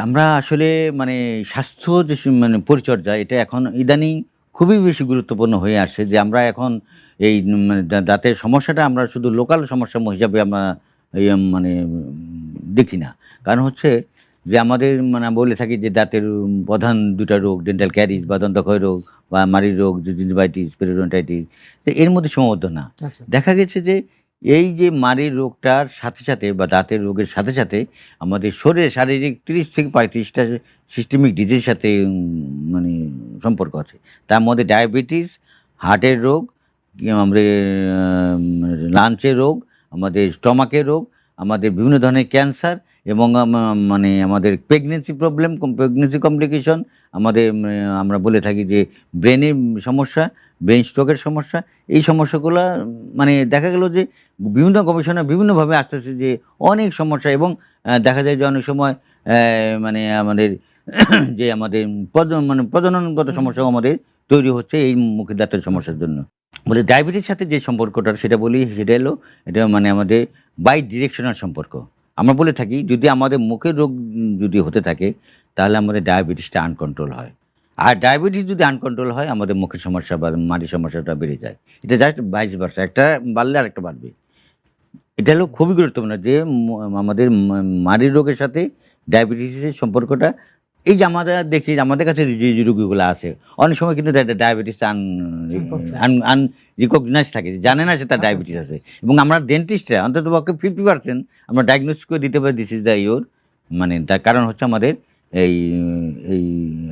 আমরা আসলে মানে স্বাস্থ্য যে মানে পরিচর্যা এটা এখন ইদানিং খুবই বেশি গুরুত্বপূর্ণ হয়ে আসছে যে আমরা এখন এই মানে দাঁতের সমস্যাটা আমরা শুধু লোকাল সমস্যা হিসাবে আমরা মানে দেখি না। কারণ হচ্ছে যে আমাদের মানে আমরা বলে থাকি যে দাঁতের প্রধান ২ টা রোগ ডেন্টাল ক্যারিজ বা দন্তক্ষয় রোগ বা মাড়ির রোগ, জিঞ্জিভাইটিস, পেরিওডন্টাইটিস। তো এর মধ্যে সীমাবদ্ধ না। আচ্ছা। দেখা গেছে যে এই যে মাড়ির রোগটার সাথে, সাথে বা দাঁতের রোগের সাথে, সাথে আমাদের শরীরে শারীরিক ৩০ থেকে ৩৫ টা সিস্টেমিক ডিজিজ সাথে মানে সম্পর্ক আছে। তার মধ্যে ডায়াবেটিস, হার্টের রোগ, আমাদের লাঞ্চের রোগ, আমাদের স্টমাকের রোগ, আমাদের বিভিন্ন ধরনের ক্যান্সার এবং মানে আমাদের প্রেগন্যান্সি প্রবলেম, প্রেগন্যান্সি কমপ্লিকেশন, আমাদের আমরা বলে থাকি যে ব্রেনের সমস্যা, ব্রেন স্ট্রোকের সমস্যা। এই সমস্যাগুলা মানে দেখা গেল যে বিভিন্ন গবেষণা বিভিন্নভাবে আসতেছে যে অনেক সমস্যা এবং দেখা যায় যে অনেক সময় মানে আমাদের যে আমাদের মানে প্রজননগত হুম, হুম, সমস্যাও হুম। আমাদের তৈরি হচ্ছে এই মুখের দাঁতের আচ্ছা। সমস্যার জন্য। বলে ডায়াবেটিসের সাথে যে সম্পর্কটা সেটা বলি সেটা হলো এটা মানে আমাদের বাই ডিরেকশনাল সম্পর্ক। আমরা বলে থাকি যদি আমাদের মুখের রোগ যদি হতে থাকে তাহলে আমাদের ডায়াবেটিসটা আনকন্ট্রোল হয়। আর ডায়াবেটিস যদি আনকন্ট্রোল হয় আমাদের মুখের সমস্যা বা মাড়ির সমস্যাটা বেড়ে যায়। এটা জাস্ট ভাইস ভার্সা একটা বাড়লে আরেকটা বাড়বে। এটা হলো হুম, খুবই গুরুত্বপূর্ণ যে আমাদের মাড়ির রোগের সাথে ডায়াবেটিসের সম্পর্কটা এই যে আমরা দেখি যে আমাদের কাছে যে রোগীগুলো আছে, অনেক সময় কিন্তু ডায়াবেটিস আনকন্ট্রোল। আনরিকগনাইজড থাকে। জানে আচ্ছা, না যে তার আচ্ছা, আচ্ছা, ডায়াবেটিস আচ্ছা, আছে আচ্ছা। এবং আমরা ডেন্টিস্টরা অন্ততপক্ষে 50% আমরা ডায়াগনোস করে দিতে পারি দিস ইস দ্যা ইওর মানে তার কারণ হচ্ছে আমাদের এই এই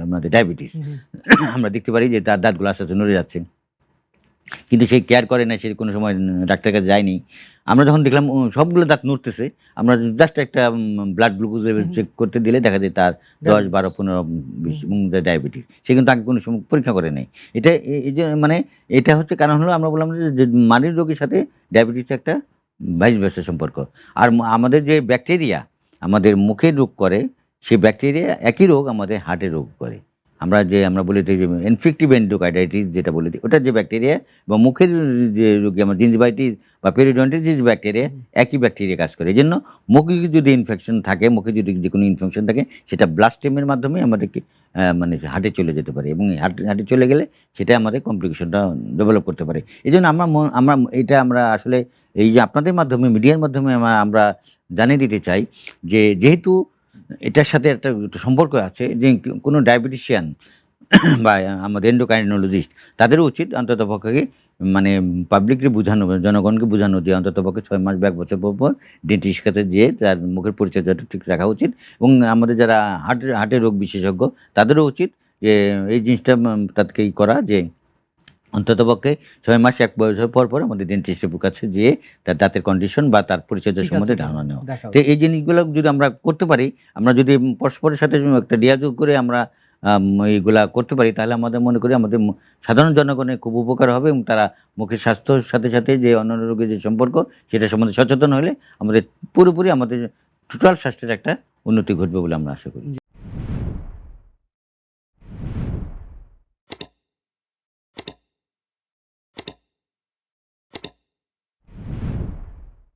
আমাদের ডায়াবেটিস। হুম, হুম। আমরা দেখতে পারি যে তার দাঁতগুলো আস্তে, আস্তে নড়ে যাচ্ছে। কিন্তু সে কেয়ার করে না, সে কোনো সময় ডাক্তারের কাছে যায়নি। আমরা যখন দেখলাম সবগুলো দাঁত নড়তেছে, আমরা জাস্ট একটা ব্লাড গ্লুকোজ হুম, লেভেল হুম। চেক করতে দিলে দেখা যায় তার ১০, ১২, ডায়াবেটিস। ১৫, ২০ হুম, এবং ডায়াবেটিস। সে কিন্তু আগে কোনো সময় পরীক্ষা করে নাই। এটা এই যে মানে এটা হচ্ছে কারণ হলো আমরা বললাম যে মানির রোগের সাথে ডায়াবেটিসের একটা ভাইস ভার্সা সম্পর্ক। আর আমাদের যে ব্যাকটেরিয়া আমাদের মুখের রোগ করে, সেই ব্যাকটেরিয়া একই রোগ আমাদের হার্টের রোগ করে। আমরা বলে থাকি যে ইনফেক্টিভ এন্ডোকার্ডাইটিস যেটা বলে থাকি, ওটার যে ব্যাকটেরিয়া বা মুখের যে রোগী আমার জিঞ্জিভাইটিস বা পেরিওডন্টাইটিস যে ব্যাকটেরিয়া, হুম। একই ব্যাকটেরিয়া কাজ করে। এজন্য মুখে যদি ইনফেকশন থাকে, মুখে যদি যেকোনো ইনফেকশন থাকে, সেটা ব্লাড স্ট্রিমের মাধ্যমে আমাদেরকে মানে হার্টে চলে যেতে পারে এবং হার্টে চলে গেলে সেটা আমাদের কমপ্লিকেশনটা ডেভেলপ করতে পারে। এজন্য আমরা এটা আমরা আসলে এই যে আপনাদের মাধ্যমে, মিডিয়ার মাধ্যমে আমরা জানিয়ে দিতে চাই যে যেহেতু এটার সাথে একটা সম্পর্ক আছে যে কোনো ডায়াবেটিশিয়ান বা আমাদের এন্ডোক্রাইনোলজিস্ট তাদেরও উচিত অন্ততপক্ষে মানে পাবলিকলি বুঝানো, জনগণকে বুঝানো যে অন্ততপক্ষে ৬ মাস বা ১ বছর পর ডেন্টিস্টের কাছে যেয়ে তার মুখের পরিচর্যাটা ঠিক রাখা উচিত এবং আমাদের যারা হার্টের রোগ বিশেষজ্ঞ তাদেরও উচিত যে এই জিনিসটা তাদেরকে করা যে অন্ততপক্ষে ৬ মাস ১ বছর পর আমাদের ডেন্টিস্টের কাছে যেয়ে তার দাঁতের কন্ডিশন বা তার পরিচর্যা ঠিক আছে সম্বন্ধে কিনা ধারণা নেওয়া। দেখা তো উচিত। এই জিনিসগুলো যদি আমরা করতে পারি, আমরা যদি পরস্পরের সাথে একটা যোগাযোগ করে আমরা এইগুলা করতে পারি তাহলে আমাদের মনে করি আমাদের সাধারণ জনগণের খুব উপকার হবে এবং তারা মুখের স্বাস্থ্যর সাথে, সাথে যে অন্যান্য রোগের যে সম্পর্ক সেটা সম্বন্ধে সচেতন হলে আমাদের পুরোপুরি আমাদের টোটাল স্বাস্থ্যের একটা উন্নতি ঘটবে বলে আমরা আশা করি।